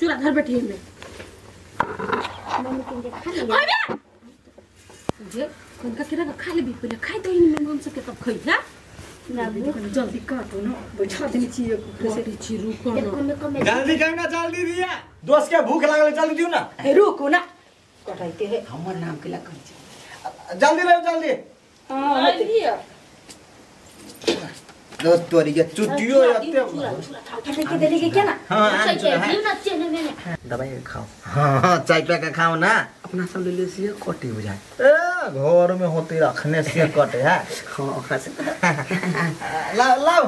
चूरा धर बैठी में मम्मी के खा ले अरे जे कौन का केरा खा ले भी पहले खाई तो इन मेहमान सब के तब खई है ना जल्दी काटो ना बैठा देनी चाहिए कैसे ची रुको ना जल्दी कहीं ना जल्दी दिया दोस्त के भूख लागल जल्दी दियो ना रुको ना कटाइते है हमर नाम के लखन जल्दी ले जल्दी हां दिया दोस्त तोरी के चुटियो आते के देने के क्या ना हां दियो ना चेने में दवाई खाओ हां चाय पे का खाओ ना अपना सब ले ले से कटे हो जाए ए घर में होते रखने से कटे है हां लाओ लाओ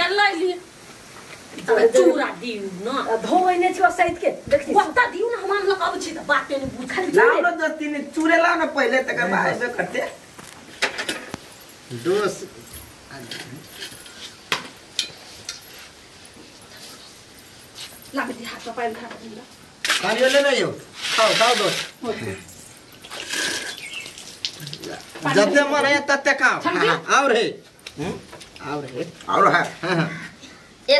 यल्ला लिए चूरा दियो ना धोइने छ सहित के देखि बता दियो ना हम लगाउ छी त बात ने बुझ खाली लाओ ना दस तीन चूरे लाओ ना पहले तक बाहर से करते दोस्त ला बेटी हाथ पे खा दिला पानी ले नहीं हो खाओ खाओ दोस्त जब मन है तब खाओ और है और है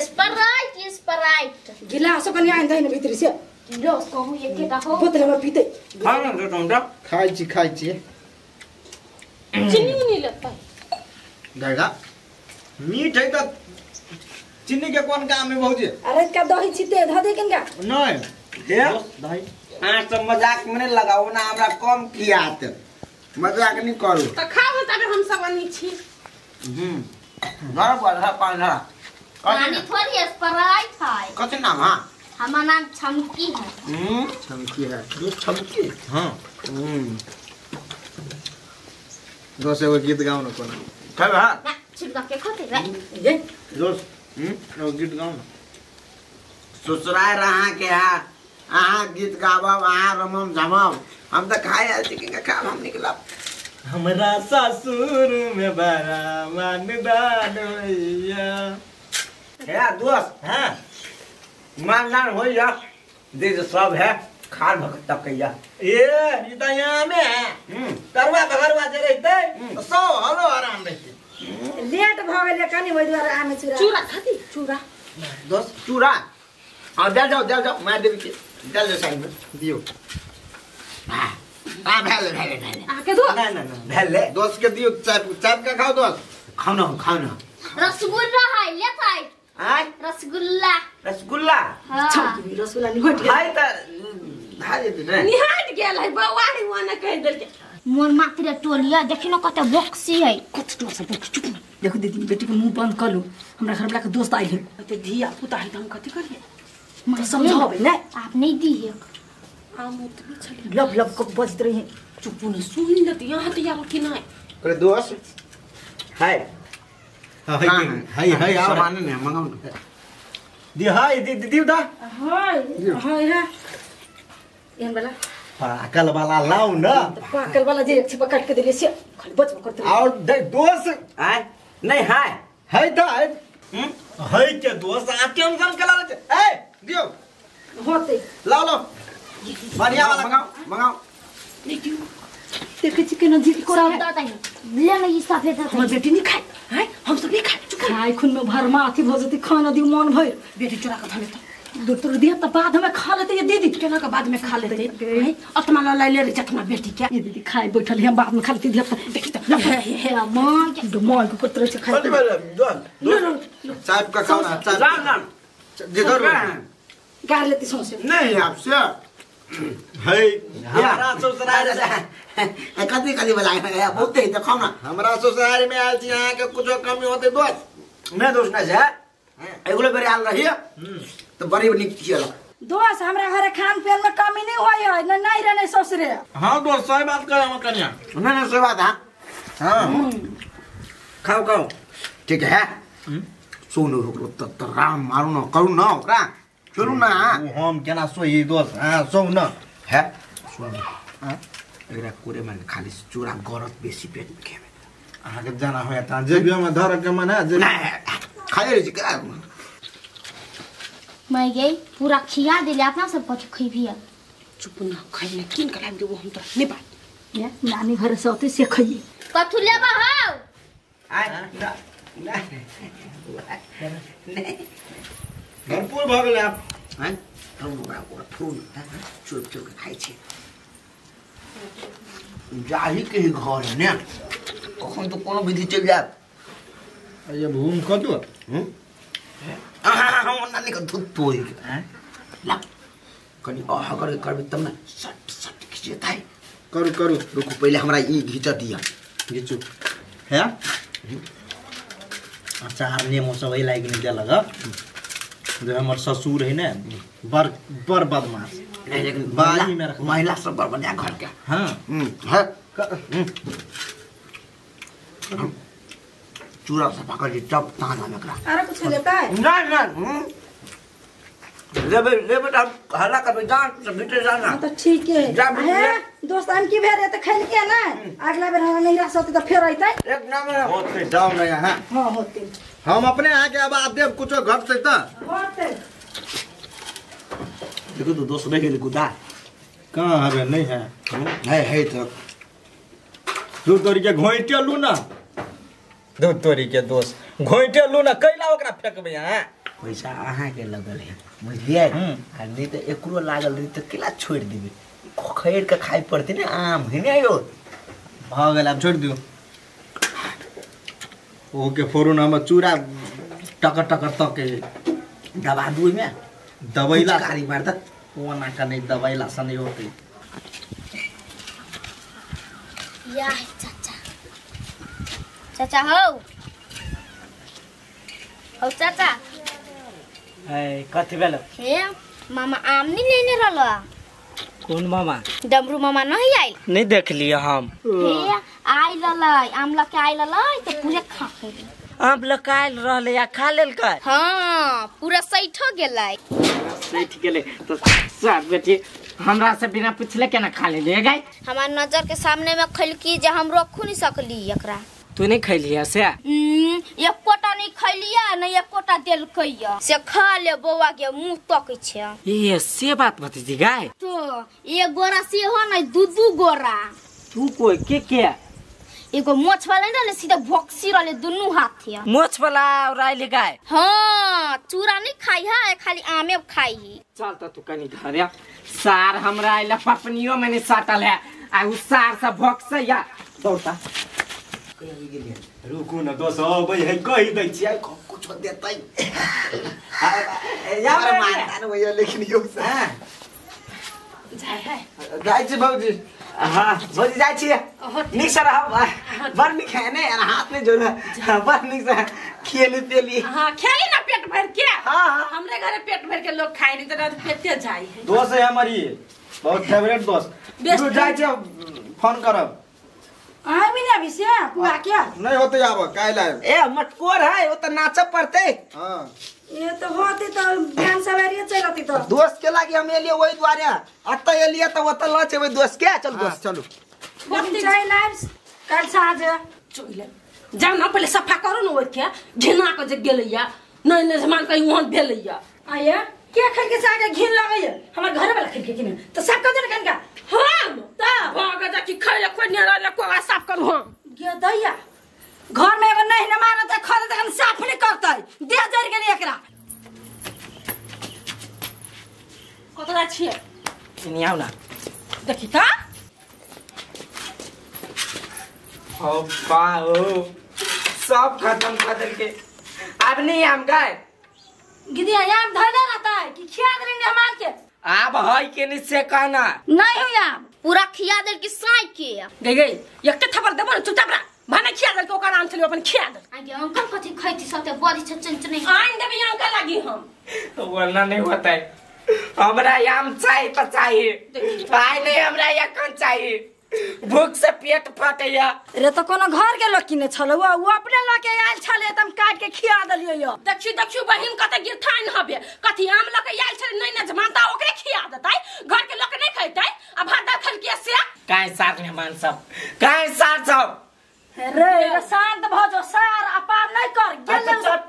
स्प्राइट गिलास कनी आइन दैन भीतर से गिलास कहू एकेटा हो बोतल में पीते खा ना तो तुम खाई छी चीनी नहीं लगता देगा मीठ है तो चीनी के कौन काम में भौजी अरे का दही छिते ध दे कनका नहीं ये दही हां सब मजाक में लगाओ ना हमरा कम कियात मजाक नहीं करू त खाओ तबे हम सब अनी छी घर पर पानी पानी थोड़ी स्प्राइट है कथि नाम हां हमारा नाम छमकी है छमकी है दो छमकी हां दोस्त एगो गीत गाओ ना कोना खाबे हां ना छिड़का के खाते रे ये दोस्त एगो गीत गाओ ना ससुराल रहा के आहा गीत गावब आहा रमम झमम हम तो खाए आल छी के खाब हम निकलब हमरा ससुर में बड़ा मानदान होइया है दोस्त हां मानदान होइया दे सब है खार भक्त तकैया ए ई त यहाँ में है करवा भगरवा जे रहते सो हलो आराम रहते लेट भ गेले कनी ओइ द्वारा आमे चूरा खाती चूरा दोस्त चूरा आ दे जाओ मैं देबी के दे जाओ साइड में दियो हां भेले आके दो ना भेले दोस्त के दियो चाय का खाओ दोस्त खाओ ना रसगुल्ला है ले खाई आय रसगुल्ला हां छमकी रसगुल्ला निहट गेल हाय त हाय दे निहट गेल है बौआ ही वाना कह देल के मोर मात्र टोलिया देखि न कते बक्सी है कुछ तो सब चुप देखो दीदी बेटी के मुंह बंद कर लो हमरा घर वाला के दोस्त आइल है ते धिया पुता है त हम कथि करिए मैं समझाबे ना आप नहीं दी है हम उतनी छली लब को बजत रही चुप न सुन लेती यहां त यार कि ना अरे दोस्त हाय हाय सामान ने मंगाओ दी हाय दी दा हाय है एन वाला पाकल वाला लाओ ना पाकल वाला जे एक छिपा काट के देले से खाली बच करते और दे दोस्त आय नहीं हाय दा हाय के दोस्त आ टेंशन कला ले ए दियो होते लाओ बढ़िया वाला मंगाओ नहीं दियो देखे चिकन जी को सब दाता है ले नहीं सफेद दाता हमर बेटी नहीं खाए हैं हम सब नहीं खाए खाए खून में भर माथी भजती खाना दियो मन भर बेटी चुरा के धले डॉक्टर दिया त बाद में खा लेते ये दीदी केना के बाद में खा लेते हैं अतमा ला ले रे जतना बेटी क्या ये दीदी खाए बैठल है बाद में खा लेते दिया बेटी त हे मां के मां को कुतर से खाए चाय का खाओ ना चाय जिधर गार लेती सोसे नहीं आपसे है हमारा ससुराल कदी बोला है बहुत ही तो खाओ ना हमारा ससुराल में आज यहाँ के कुछ कमी होते दोस्त मैं दोस्त ना है एगो बेरे आल रही तो बड़ी निक किया दोस्त हमरा घर खान पीन में कमी नहीं होय है न नहीं रहने ससुरे हां दोस्त सही बात करे हम कन्या नहीं सही बात है हां खाओ ठीक है सोनू तो राम मारू ना करू ना ओकरा चलू ना हम केना सोई दोस्त हां सो ना है सोनू हां एकरा कोरे मन खाली चूरा गरत बेसी पेट में खेबे आहा के जाना होया त जेबिया में धर के मन है जे खाए रे जिकरा मैं गई पूरा खिया दिले अपना सब कुछ खई भी है चुप ना खाई ना किन करा देबो हम तो नहीं बात ये नानी घर से होते से खाई कथु लेबा हाउ आय नहीं भरपूर भ गेल आप हैं हम ओकरा फूल चुप चुप के खाइ छी जाही के घर है ने कखन तो कोनो विधि चल जाए ये भूम कदो हम नानी का दूध तोड़ के हैं ला कनी अगर करबे तब ना सट सट खींचता है करू करू रुको पहले हमरा ई घिचा दिया घिचू है अचार ने मो सब लाइक नहीं दिया लगा जो हमर ससुर है ना बर बदमाश लेकिन बाजी में रख महिला सब बना घर के हां है चूरा से पकड़ के चप ताना में करा अरे कुछ लेता है ना ना ले बेटा हल्ला कर जान सब भीतर जाना तो ठीक है जा दोस्त हम की भेरे तो खेल के ना अगला बार हम नहीं रह सकते तो फिर आइते एक नाम है होते डाउन है हां हां होते हम अपने आके अब आप देव कुछ घट से त होते देखो तो दोस्त नहीं गुदा कहां हवे नहीं है है तो दूध तोरी के घोइटे लू ना दूध तोरी के दोस्त घोइटे लू ना कैला ओकरा फेकबे हां पैसा अहाँ के लगल है बुझलिए आ नहीं तो एकरो लागल रही तो केला छोड़ देबे खखैर के खाइ पड़ती ना आम है ना यो भाग गेल अब छोड़ दियो ओके फोरन हम चूरा टक टक तक दबा दू में दवाईला कारी मार द ओना का नहीं दवाईला सा नहीं होती या चाचा चाचा हो चाचा कथी भेल हे मामा आम नहीं लेने रहलो कौन मामा डमरू मामा नहीं आइल नहीं देख लिया हम हे आइल ललै आम लके आइल ललै तो पूरे खा गेल आम लकायल रहले या खा लेल का हां पूरा सैठ गेलै सैठ गेले तो साथ बेटी हमरा से बिना पूछले केना खा ले गई हमार नजर के सामने में खैलकी जे हम रखू नहीं सकली एकरा तू नहीं खैलिया से एक कोटा नहीं खैलिया नहीं एक कोटा देलकैया से खा ले बौआ के मुंह तकै छै ये से बात भतीजी गाय तो एक गोरा से हो नहीं दू गोरा तू कोई के एगो मोछ वाला नहीं रहले सीधा भोक्सी रहले दुनु हाथ है मोछ वाला और आइले गाय हां चूरा नहीं खाई है खाली आमे खाई चल तो तू कनी घर या सार हमरा आइला पपनियो में नहीं साटल है आ उ सार से भोक्स या दौड़ता रुकू ना दोस्त अब है कहि दै छियै कुछ देतै या मानता न भैया लेकिन यो हां जाय छी भौजी हां भौजी जाय छी निक से रह बड़ निक है ने हाथ में जो बड़ निक से खेली पेली हां खेली ना पेट भर के हां हमरे घरे पेट भर के लोग खाई नहीं तो पेटे जाई है दोस्त है हमारी बहुत फेवरेट दोस्त तू जाय छी फोन करब आय भी ना विषय पुआ क्या नहीं होते आब काइला ए मटकोर है वो तो नाचब पड़ते हां ये तो होती तो ध्यान सवारी चलती तो दोस्त के लागी हम एलिए वही द्वारे अत एलिए तो वत ल छे दोस्त के चल दोस्त चलो बत्ती चाय लाइट्स कल साज चोइले जाओ ना पहले सफा करो न ओइ के घिना के जे गेलैया नहीं नहीं सामान कहीं वहां भेलैया आया के खन के सागे घिन लगैया हमर घर वाला खन के किने तो सब कजन खन का हम ता भाग जा कि खैले कोई नहीं रहले को साफ करू हम गे दैया घर में एगो नहीं न मारत त खर त साफ नहीं करतै दे जर गेली एकरा कतरा छिए इनी आउ ना देखि त ओ पाओ सब खत्म कर देल के अब नहीं हम गए गिदिया याम धले रहता है कि खिया देंगे हमार के अब है के नहीं से कहना नहीं हो याम पूरा खिया देल की साई के गई एक के थप्पड़ देबो चुपचाप रह भाने खिया देल के ओकर नाम चलियो अपन खिया दे आगे अंकल कथि खैती सते बड़ी चंचन नहीं आइन देबे अंकल लागी हम वरना नहीं होता है हमरा याम चाहिए तो चाहिए आय नहीं हमरा या कौन चाहिए भूख से पेट फटेया रे तो कोनो घर के लोग किने छलो वो अपने लके आयल छले तम काट के खिया दलियो यो देखियो बहिन कते गिरठाइन हबे कथि आम लके आयल छले नहीं न जमानता ओकरे खिया देतै घर के लोग नहीं खैतै अब भात खल के से काहे साथ मेहमान सब काहे साथ सब रे शांत भ जो सार अपार नहीं कर गेल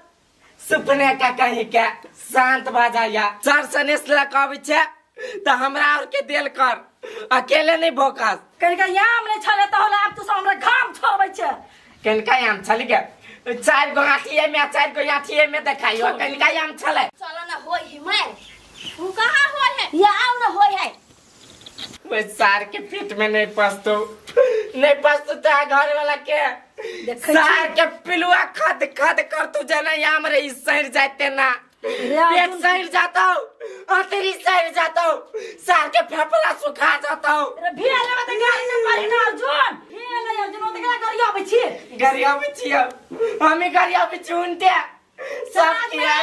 सुपने का कहीं के शांत भ जाया सर सनेस लकावे छे त हमरा और के देल कर अकेले नहीं भोकास कनिका याम नहीं छले त होला अब तू हमरा घाम छोड़बै छे कनिका याम छले के चार गो आठिए में देखाइयो कनिका याम छले चलो ना होई हिमाय तू कहां हो कोई सार के पेट में नहीं पसतो तो घर वाला के सार के पिलुआ खद खद कर तू जना यहाँ मरे इस शहर जाते ना पेट शहर जाता हूँ तेरी शहर जाता हूँ सार के फेफड़ा सुखा जाता हूँ गरिया बिछी हमें गरिया बिछी उनते सब किया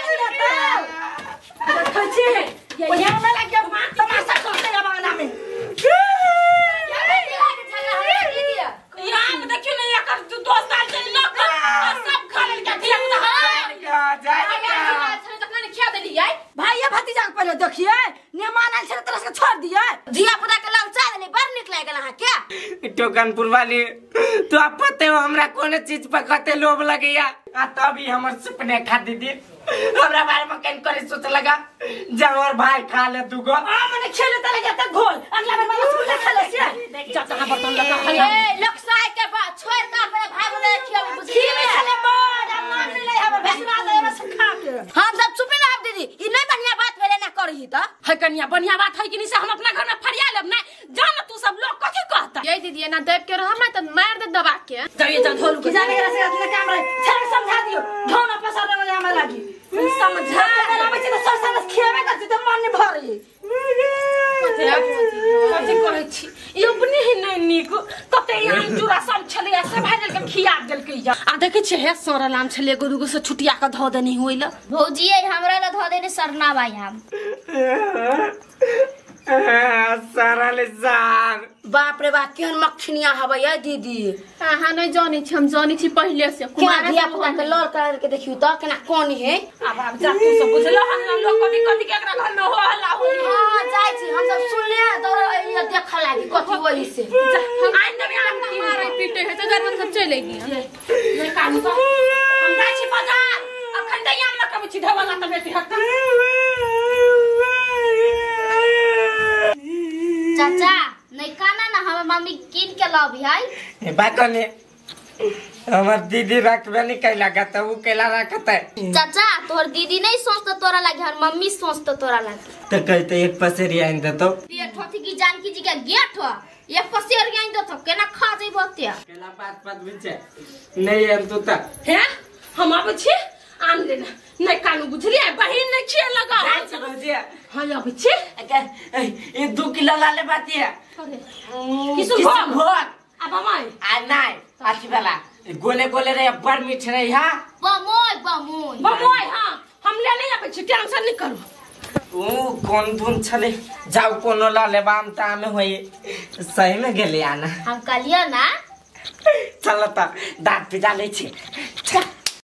भाई भतीजा के पहले देखिए मेहमान आए तरह से छोड़ दिए जिया पुता के ललचा देले बड़ निक लागल हां क्या टोकनपुर वाली तो आप पते हो हमरा कोने चीज पर कते लोभ लगैया आ तभी हमर सपने खा दीदी हमरा बारे में कन करे सोच लगा जब और भाई खा ले दुगो मने खेले त लगे त घोल अगला बार वाला स्कूल खेले से जा जहां बर्तन लगा ए लक्साय के बाद छोड़ का अपने भाई बोले खिया बुझी में चले मोर मान नहीं ले हम भेजना दे बस खा के हम सब चुप ना आप दीदी ई नहीं बढ़िया बात भेले ना करही त है कन्या बढ़िया बात है कि नहीं से हम अपना घर में फरिया लेब ना जान तू सब लोग कथि कहता ये दीदी ना देव के रहा मैं तो मार दे दबा के जाइए जा धोलू के जाने के रास्ते काम रहे छड़ समझा दियो घौना पसार में हमरा लागी समझा के लावे छ तो सब समझ खेबे करती तो मन नहीं भरी कथि कहै छी ई अपने ही नहीं नीक कते आम चूड़ा सब छले से भाजल के खिया देल के आ देखे छ हे सरल आम छले एगो दुगो से छुटिया के ध देनी होइल भौजी हमरा ला ध देने सरना भाई हम सारा ले जार बाप रे बाप केहन मक्खनिया हवे ये दीदी हां नहीं जानी छी हम जानी छी पहले से कुमार दिया पुता के लड़ कर के देखियो त केना कोनी है अब जा तू सब बुझलो हम लोग कथि कथि के एकरा घर में हो हल्ला होई हां जाय छी हम सब सुन ले दौड़ ये देख लागी कथि वही से आइन दबे आम मारे पीटे है तो घर सब चलेगी ये काम तो हम जाय छी बाजार अखन दैया हम कब छी ढवला त बेटी हट चाचा नहीं खाना ना हम मम्मी किन के लाबी है बाकने हमर दीदी रखबे नहीं कैला गता वो केला रखता है चाचा तोर दीदी नहीं सोचता तोरा लागे हर मम्मी सोचता तोरा लागे तो कहते एक पसेरी आइन दे तो ये ठोठी की जानकी जी के गेट हो एक पसेरी आइन दे तो केना खा जइबो ते केला बात बात बिचे नहीं हम तो ता है हम आबै छी आम लेना नहीं कानू बुझलिए बहिन नहीं छे लगा हां आबै छी ये 2 किलो लाले बाती है किसु भोग अब माय आ नहीं आथी वाला गोले गोले रे बड़ मीठ रे हां बमोय हां हम ले नहीं आबै छी टेंशन नहीं करू ओ कौन धुन छले जाओ कोनो लाले बाम ता में होई सही में गेले आना हम कलिया ना चलता दांत पिजा ले छी